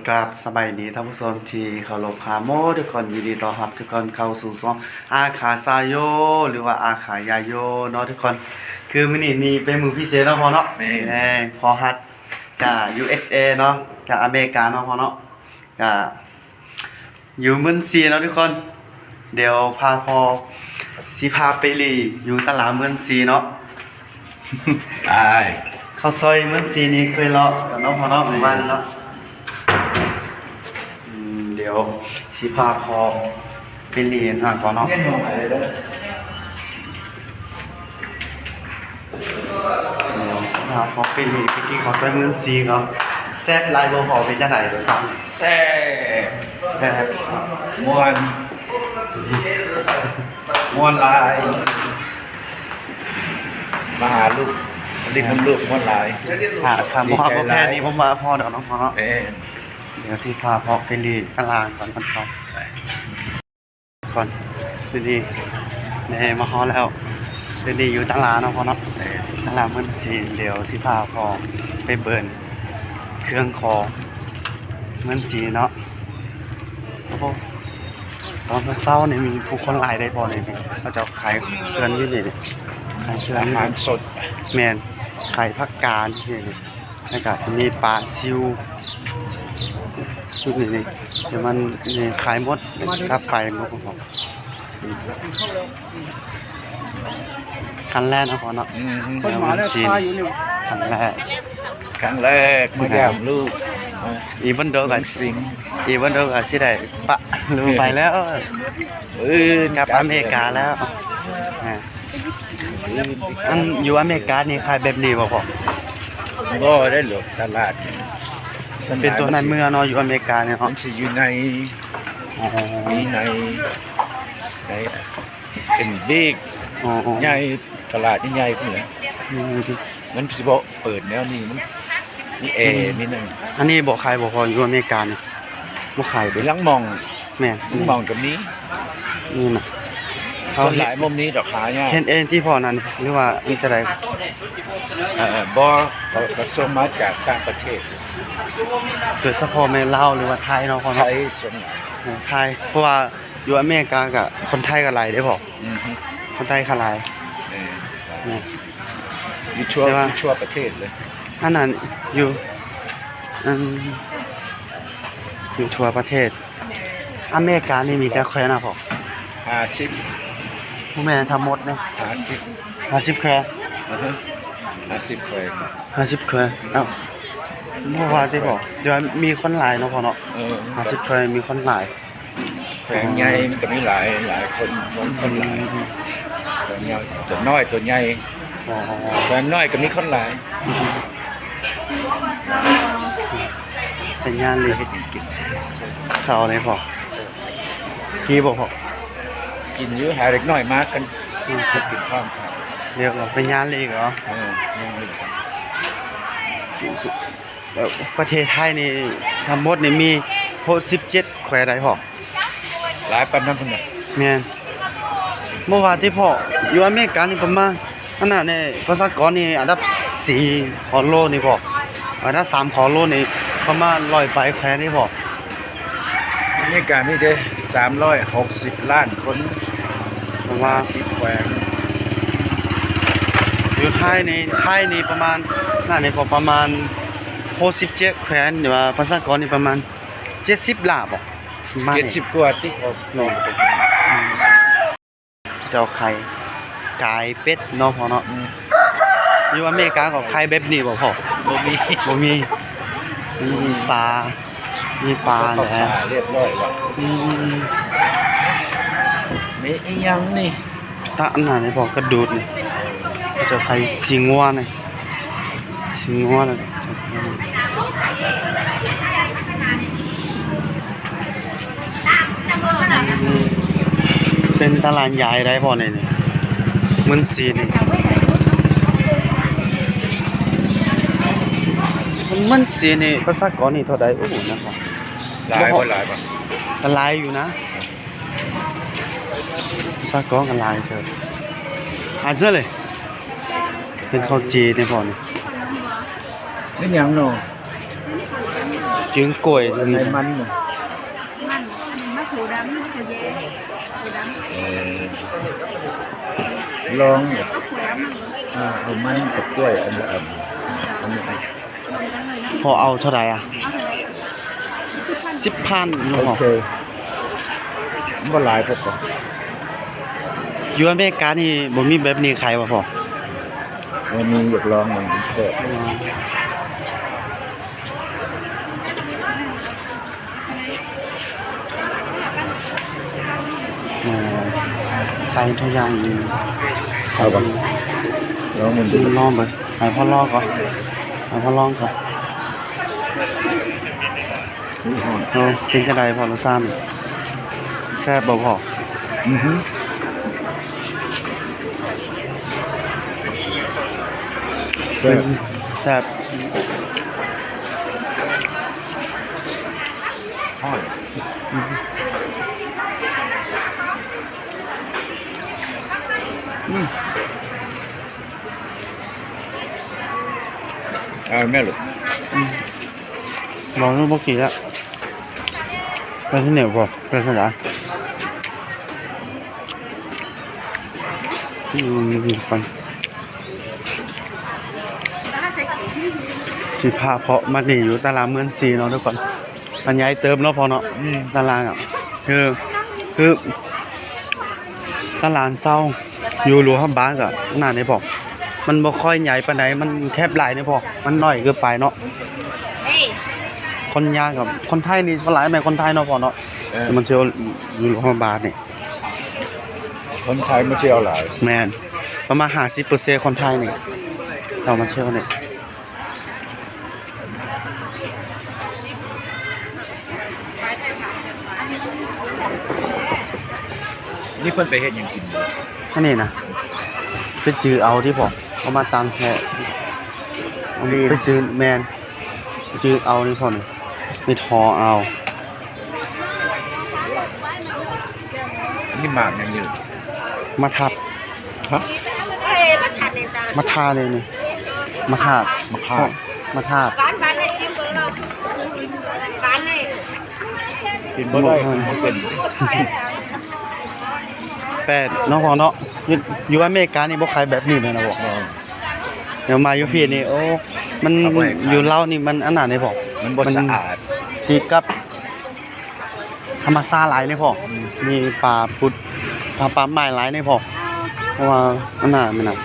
กราบสบายดีท่านผู้ชมที่เคารพหาโมทุกคนยินดีต้อนรับทุกคนเข้าสู่ช่องอาขาซายโยหรือว่าอาขายาโยเนาะทุกคนคือมื้อนี้มีเป็นมื้อพิเศษเนาะพ่อเนาะพอฮัดจาก USA เนาะจากอเมริกาเนาะพ่อเนาะก็อยู่เมืองซีเนาะทุกคนเดี๋ยวพาพ่อสิพาไปลีอยู่ตลาดเมืองซีเนาะ ได้ ข้าวซอยเมืองซีนี่เคยเลาะกับน้องพ่อเนาะหมู่บ้านเนาะเดี๋ยวสิพาพอไปเรียนก่อนเนาะ เล่นลงไปเลย เดี๋ยวสิพาพอไปเรียนไปกินข้าวซอยเมืองซีเนาะแซ่บลายบ่พอไปจังได๋เด้อซ้ำแซ่บ แซ่บ มวนมวนลายมาหาลูกลิ้นน้ำลูกมวนลาย ค่ะค่ะบ่ว่าบ่แพ้นี่ผมว่าพอเดี๋ยวน้องพ่อเนาะ เอ๊ะ เดี๋ยวสิพาพอไปเรียนตารางก่อนครับก่อนดีๆแม่มาฮอดแล้วดีๆอยู่ตลาดเนาะพ่อเนาะ ตลาดมันสีเดี๋ยวสิพาพอไปเบิร์นเครื่องคอมันสีเนาะโอ้โหตอนเช้าๆเนี่ยมีผู้คนหลายได้พอเลยนี่เขาจะขายเครื่องอยี่นี่ขายเครื่อง อาหารสด แมนขายผักกาดที่นี่แล้วก็จะมีปลาซิวนี่เดี๋ยวมันนี่ขายหมดกลับไปหมดของคันแรกนะพอเนาะ คนหมาเนี่ย คันแรก ครั้งแรกมาแก้มลูก อีวันเดอร์กัน สิง อีวันเดอร์กันสิได้ปะลืมไปแล้วกลับอเมริกาแล้วอันอยู่อเมริกานี่ขายแบบนี้บ่พอ ก็ได้หลบตลาด เป็นตัวในเมืองเนาะอยู่อเมริกาเนี่ย มั เนาะ นสิอยู่ในนี้ในเป็นบิ๊ก อ๋อ ใหญ่ตลาดนี่ใหญ่พุ่นน่ะมันสิบ่เปิดแนวนี้มันมีแอร์มีนั่น อันนี้บ่ขายบ่พออยู่อเมริกานี่บ่ขาย เป็ เด้ นลังมอง แม่น ลังมองกับนี้ นี่น่ะเขา ส่วนหลายมุมนี้ดอกขายาก เห็นเองที่พอนั้นหรือว่ามันจะได้ บ่เขาส่งมาจากต่างประเทศ เกิดเฉพาะแม่ลาวหรือว่าไทยเนาะพอเนาะ ใช้ส่วนใหญ่ ไทยเพราะว่าอยู่อเมริกาก็คนไทยก็หลายได้พอ อือฮึ คนไทยก็หลาย เออ นี่ อยู่ทั่ว แต่ว่า อยู่ทั่วประเทศเลย อันนั้นอยู่อืมอยู่ทั่วประเทศอเมริกานี่มีจักแคว้นอ่ะพ่อ 50 ผู้แม่นทั้งหมดเนี่ย 50 50แคว้น อือฮึ50แขวง 50แคว้นเอ้าบ่ว่าที่พ่อเดี๋ยวมีคนหลายเนาะพ่อเนาะ เออ 50แคว้นมีคนหลาย แขวงใหญ่มันก็มีหลายคนคนหลายแขวงใหญ่ตัวน้อยตัวใหญ่ อ๋อ แขวงน้อยก็มีคนหลาย เป็นงานเลย เฮ็ดให้กิน เขาเลยพ่อพี่บอกพ่อ กินอยู่หาเล็กน้อยมากกันจะกินพร้อมกัน เรียกว่าเป็นงานเลยเหรอ ยังเลย ประเทศไทยนี่ทั้งหมดนี่มี67แขวงใดพ่อ หลายปันนั้นพุ่นน่ะ แม่นเมื่อวานที่พ่ออยู่อเมริกานี่ประมาณอันนั้นเนี่ยประชากรนี่อันดับ4ของโลกนี่พ่ออันดับ3ของโลกนี่ประมาณ100ปลายแคว้นนี่พ่อ อเมริกามีได้360ล้านคน ประมาณ 10แขวง อยู่ไทยนี่ประมาณนั่นนี่พ่อประมาณ67แขว้นหรือว่าประชากรนี่ประมาณ70ล้านบ่ประมาณนี้ 70กว่าที่เขาลองไป เจ้าไข่ไก่เป็ดเนาะพ่อเนาะอยู่อเมริกาก็ไข่แบบนี้บ่พ่อ บ่มี บ่มีมีปลามีปลา เขา แหละ ขายเรียบร้อยแล้ว อืม มีอีหยังนี่ ตาอันนั้นนี่พ่อกระดูดนี่เจ้าไข่สิงงัวนี่สิงงัวนี่เป็นตลาดใหญ่ได้พ่อนี่นี่มันสีนี่มันสีนี่ประชากรนี่เท่าใดโอ้โหนะพ่อ หลายบ่หลายบ่ ก็หลายอยู่นะประชากรก็หลายเถอะอาจจะเลยเป็นข้าวจีในพ่อนี่ นี่หยังเนาะ เจ จึงกล้วยตรง ใน นี้ มันน่ะ มันมะขูดำมะขูแย่ขูดำ ลอง มะขูดำมัน เอามันกับกล้วยอันละอันอันนี้ พอเอาเท่าไหร่อ่ะ เอาเถอะ 10,000เนาะ โอ พ่อ เคมันบ่หลายพอปะ อยู่อเมริกานี่บ่มีแบบนี้ขายบ่พ่อ มันมีอยากลองมันแซ่บ อ๋อใส่ทุกอย่างอีก เอาบ่ลองมันดู ลองเบิ่งให้พ่อลองก่อนให้พ่อลองก่อนเป็นจังไดพ่อรสชาติแซ่บบ่พ่อ อือฮึแซ่บ แซ่บ ฮ้อนเอาแม่ลูก ลองดูบ่กี่แล้วไปที่ไหนพ่อไปที่ไหนฟันสิพาเพาะมานี่อยู่ตลาดเมืองศรีเนาะทุกคนมันย้ายเติมเนาะพอเนาะตลาดอ่ะคือตลาดเศร้าอยู่หลวงบ้านก็น่าได้พอมันบ่ค่อยใหญ่ปานใดมันแคบหลายนี่พอมันน้อยเกินไปเนาะคนยากกับคนไทยนี่ก็หลายแม่คนไทยเนาะพอเนาะแต่มันเที่ยวอยู่หลวงบ้านนี่ คนไทยมาเที่ยวหลาย แม่นประมาณ50%คนไทยนี่เรามาเที่ยวนี่ นี่เพิ่นไปเฮ็ดหยังกินบ่ อันนี้นะไปจือเอาที่ผมเอามาตามแค่เอาไปจือแมนไปจือเอานี่พอนี่ไปทอเอา นี่หมากหยังอยู่ มาทับ ฮะ มาทาเลยนี่มาทาบ มะพร้าว มาทาบ bán này chim bữa đâu bán này กินบ่ได้มันเป็น แปดเนาะพอเนาะอยู่อเมริกานี่บ่ขายแบบนี้เลยนะบอกเดี๋ยวมาอยู่พี่นี่โอ้มันอยู่เล่าวนี่มันอันนั้นนี่พอ มันบ่สะอาด ติดกับธรรมชาติหลายนี่พอมีป่าพุดป่าไม้หลายนี่พอเพราะว่าอันนั้นมันน่ะ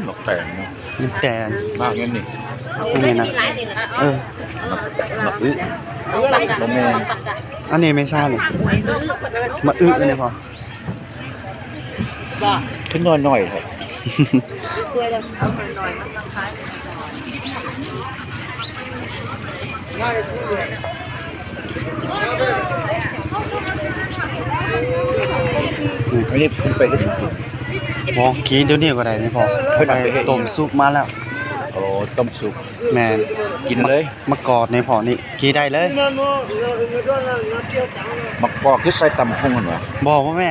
หนกแต่งเนาะ มันแต่ มากงั้นนี่ อันนี้นะเออ หนกอึบ่แม่น อันนี้ไม่ใช่นี่มาอึอันนี้พอ ขึ้นน้อยๆครับ อันนี้เพิ่นไปเฮ็ดหยังกิน พอกินเดี๋ยวนี้ก็ได้นี่พอไปต้มซุปมาแล้ว โอ้ต้มสุก แม่น กินเลย มากอดในพอนี่กินได้เลย มักกอกคือใส่ตำฮุ่งหั่นว่ะ บอกว่าแม่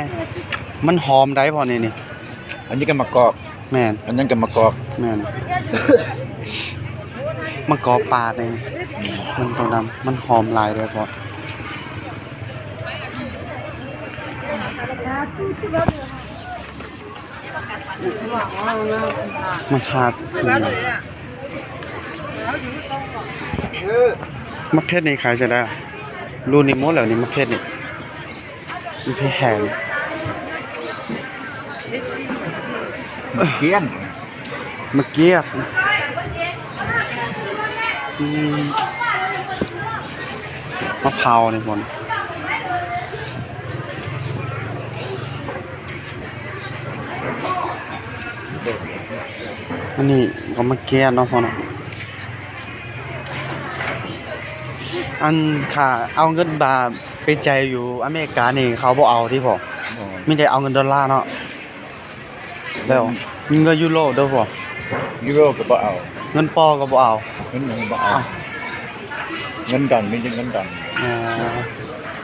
มันหอมได้พอนี่นี่ อันนี้ก็มักกอก แม่น อันนั้นก็มักกอก แม่นมากอปลาเลยมันตัวดำมันหอมหลายเลยพอมาทาดคือมะเขือนี่ขายจะได้อะรูนี่หมดแล้วนี่มะเขือนี่มะเขือแห้ง เกี้ยน มะเกียบมะพร้าวนี่คนอันนี้ก็มะเกียบเนาะพ่อเนาะอันค่ะเอาเงินบาทไปใจายอยู่อเมริกานี่เขาบ่เอาที่พ่อมีแต่เอาเงินดอลลาร์เนาะแล้วมีเงินยูโรเด้อพ่อ ยูโรก็บ่เอา เงินปอก็บ่เอา เงินหยังบ่เอาเงินดอนมีแต่เงินดอน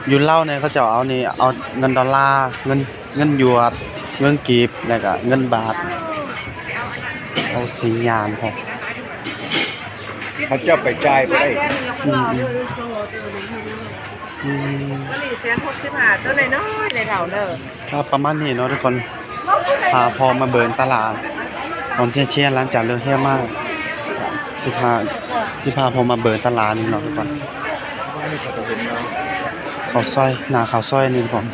อยู่เล่าวเนี่ยเขาจะเอานี่เอาเงินดอลลาร์เงินหยวนเงินกีบแล้วก็เงินบาท เอาสียานพอ เขาเจ้าไปจ่ายบ่ได้ อืม ก็หลีเสียง65ตัวน้อยๆในเท่าเด้อ ครับประมาณนี้เนาะทุกคนพาพอมาเบิร์นตลาดตอนเที่ยงๆหลังจากเลิกเที่ยงมากสิพาพอมาเบิร์นตลาดนี่เนาะทุกคนข้าวซอยหน้าข้าวซอยนี่ผม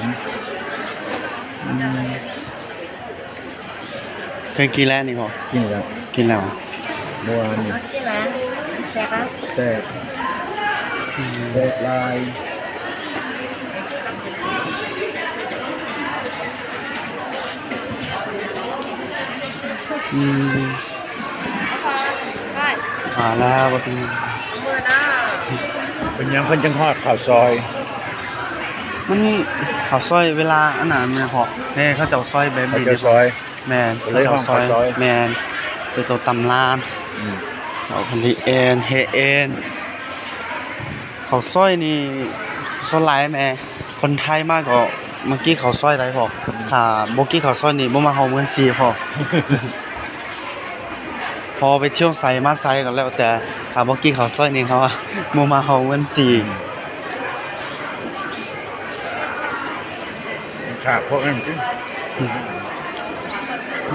เคยกินแล้วนี่พอ กินแล้ว กินแล้ว เมื่อวานนี่ ใช่ไหมแซ่บอ่ะ แต่ลาย อืมมาแล้วก็เป็น มือหน้า เป็นหยังเพิ่นจังฮอดข้าวซอย มันนี่ข้าวซอยเวลาอันนั้นมันพอเนี่ยเขาจะเอาซอยแบบ ข้าว นี้ เจ้าซอย แมน เลยห้องข้าวซอย แมนเป็นตัวตำลานเอาผลิตเองเฮเองข้าวซอยนี่ส่วนหลายแม่คนไทยมากกว่าเมื่อกี้ข้าวซอยไรพอถ้าบ่กี้ข้าวซอยนี่บ่มาเฮาเมือนซีพอ พอไปเที่ยวไสมาไสก็แล้วแต่ถ้าบ่กี้ข้าวซอยนี่เขาว่าบ่มาเฮาเมือนซี ค่ะเพราะนั่นจริง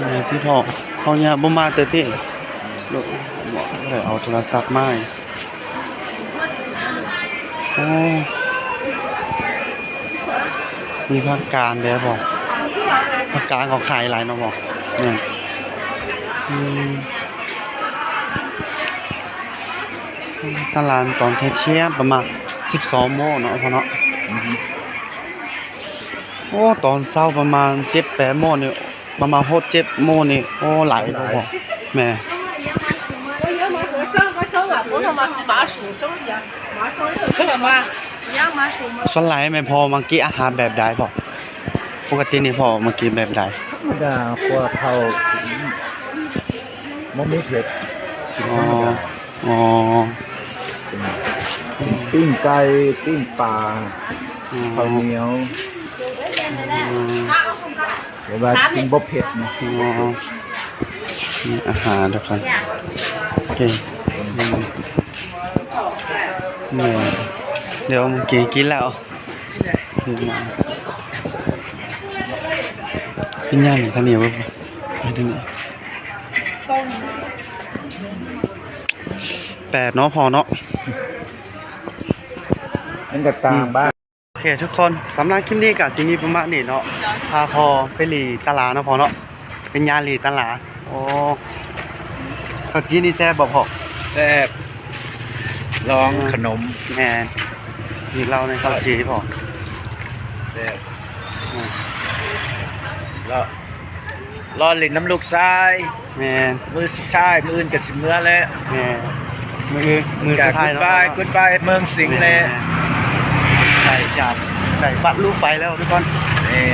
นี่ที่พ่อเขาเนี่ยบ่มาแต่ที่ลูกบอกเลยเอาโทรศัพท์มาโอ้มีภาคกลางเด้อบ่ภาคกลางเขาขายหลายเนาะบ่เนี่ยอืมตลาดตอนเที่ยงประมาณ12 โมงเนาะพ่อเนาะโอ้ตอนเช้าประมาณ7-8 โมงนี่ประมาณ6-7 โมงนี่โอ้หลายเลยพ่อแม่ ส่วนหลายแม่พอมากินอาหารแบบใดบ่ปกตินี่พ่อมากินแบบใด ธรรมดาพวกเขาบ่มีเผ็ดกินธรรมดา อ๋อ ปิ้งไก่ปิ้งปลาข้าวเหนียว อืม เดี๋ยวว่ากินบ่เผ็ดนะ อ๋อมีอาหารทุกคนโอเคเนี่ยเดี๋ยวมึงกินแล้วกินมากินย่างหรือข้าวเหนียวบ่ไปทางนี้8เนาะพอเนาะ มันก็ตามบ้าน โอเคทุกคนสำหรับคลิปนี้กับซีมีประมาณนี้เนาะพาพอไปหลีตลาดเนาะพอเนาะเป็นยาหลีตลาดโอ้ข้าวจีนี่แซ่บบ่พอ แซ่บลองขนม แม่นมีเหล้าในข้าวจีพอ แซ่บแล้วรอเล่นน้ำลูกทราย แม่น มือสุดท้ายมืออื่นก็สิเมื่อแล้ว แม่นมือสุดท้าย กุ๊ด เนาะ บายกุ๊ดบายเมืองสิงห์แล้ว ใส่จับใส่บัตรลูกไปแล้วทุกคน นี่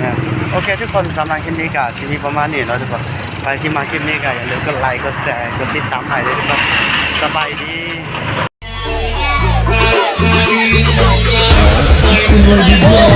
นะโอเคทุกคนสำหรับคลิปนี้กับซีมีประมาณนี้เนาะทุกคนใครที่มาคลิปนี้ก็อย่าลืมกดไลค์กดแชร์กดติดตามให้ด้วยทุกคนสบายดี Thank you.